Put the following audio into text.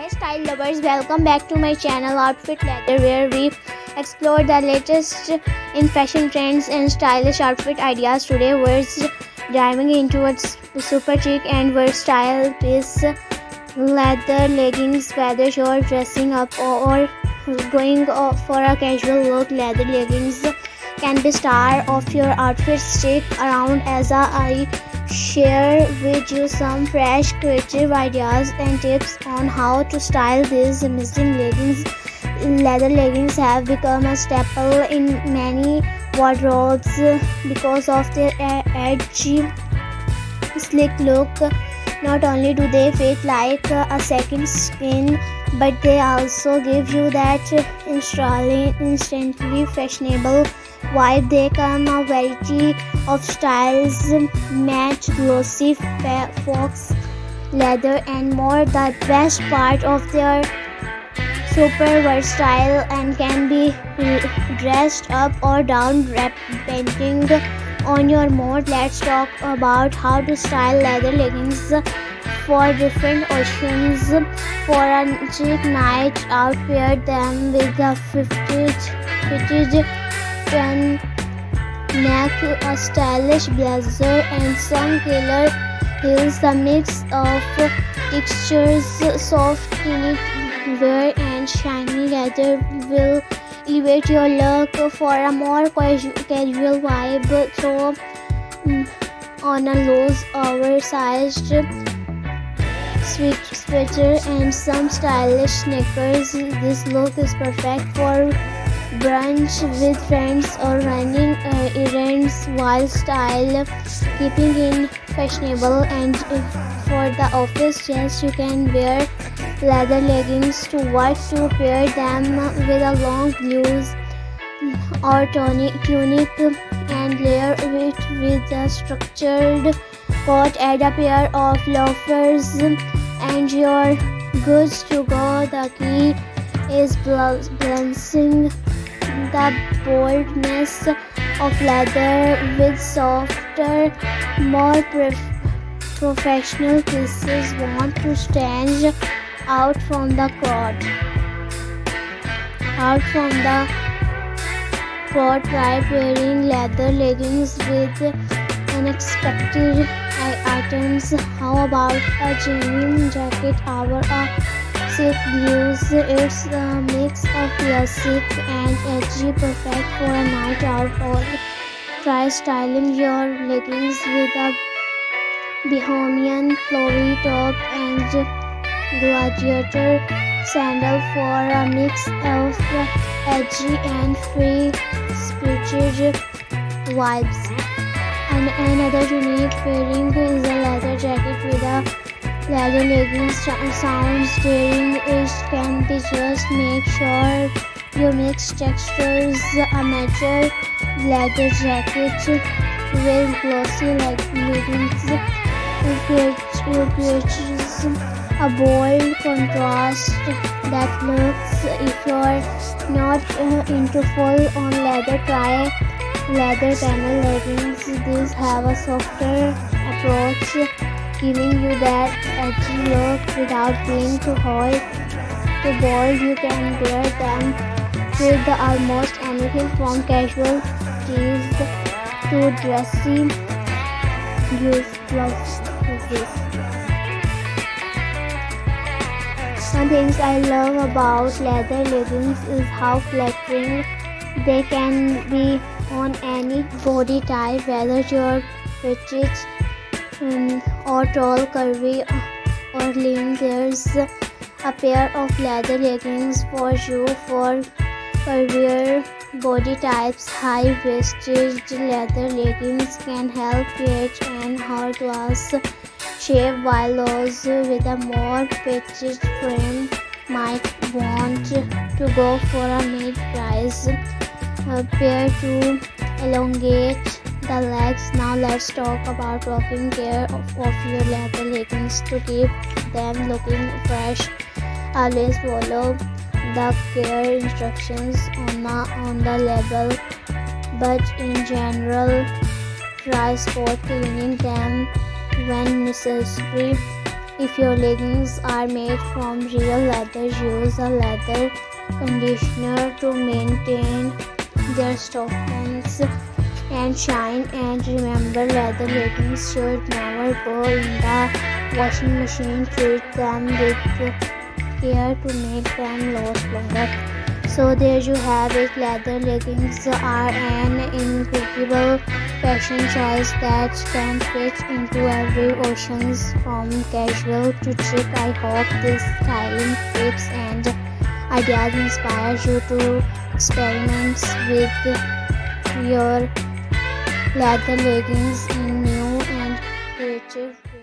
Hey style lovers, welcome back to my channel Outfit Leather, where we explore the latest in fashion trends and stylish outfit ideas. Today we're diving into a super chic and versatile piece, leather leggings. Whether you're dressing up or going for a casual look, leather leggings can be star of your outfit. Stick around as I share with you some fresh creative ideas and tips on how to style these amazing leggings. Leather leggings have become a staple in many wardrobes because of their edgy, sleek look. Not only do they fit like a second skin, but they also give you that instantly fashionable vibe. They come a variety of styles, match, glossy, fox leather and more. The best part of their super versatile and can be dressed up or down depending on your mood. Let's talk about how to style leather leggings for different occasions. For a chic night out, pair them with a fitted neck, a stylish blazer and some killer heels. The mix of textures, soft knitwear and shiny leather will elevate your look. For a more casual vibe, throw on a loose oversized sweater and some stylish sneakers. This look is perfect for brunch with friends or running errands while style keeping in fashionable. And for the office, yes, you can wear leather leggings to work, to pair them with a long blouse or tunic and layer it with a structured coat. Add a pair of loafers and you're good to go. The key is balancing the boldness of leather with softer, more professional pieces. Want to stand out from the crowd. Try pairing leather leggings with unexpected items. How about a genuine jacket or a silk blues? It's a mix of classic and edgy, perfect for a night out. Or try styling your leggings with a bohemian flowy top and gladiator sandal for a mix of edgy and free-spirited vibes. And another unique pairing is a leather jacket with a leather leggings. Sounds daring, it can be. Just make sure you mix textures. A mature leather jacket with glossy leggings creates a bold contrast that looks. If you're not into full-on leather, try leather panel leggings. These have a softer approach, giving you that edgy look without being too hot, too bold. You can wear them with almost anything from casual tees to dressy blouses. One thing I love about leather leggings is how flattering they can be on any body type, whether you're petite or tall, curvy or lean. There's a pair of leather leggings for you. For curvier body types, high-waisted leather leggings can help create an hourglass shape, while those with a more petite frame might want to go for a mid-rise pair to elongate the legs. Now let's talk about taking care of your leather leggings to keep them looking fresh. Always follow the care instructions on the label, but in general, try spot cleaning them when necessary. If your leggings are made from real leather, use a leather conditioner to maintain their softness and shine. And remember, leather leggings should never go in the washing machine. Treat them with care to make them last longer. So there you have it. Leather leggings are an incredible fashion choice that can fit into every occasion, from casual to chic. I hope these styling tips and ideas inspire you to experiment with your leather leggings in new and creative ways.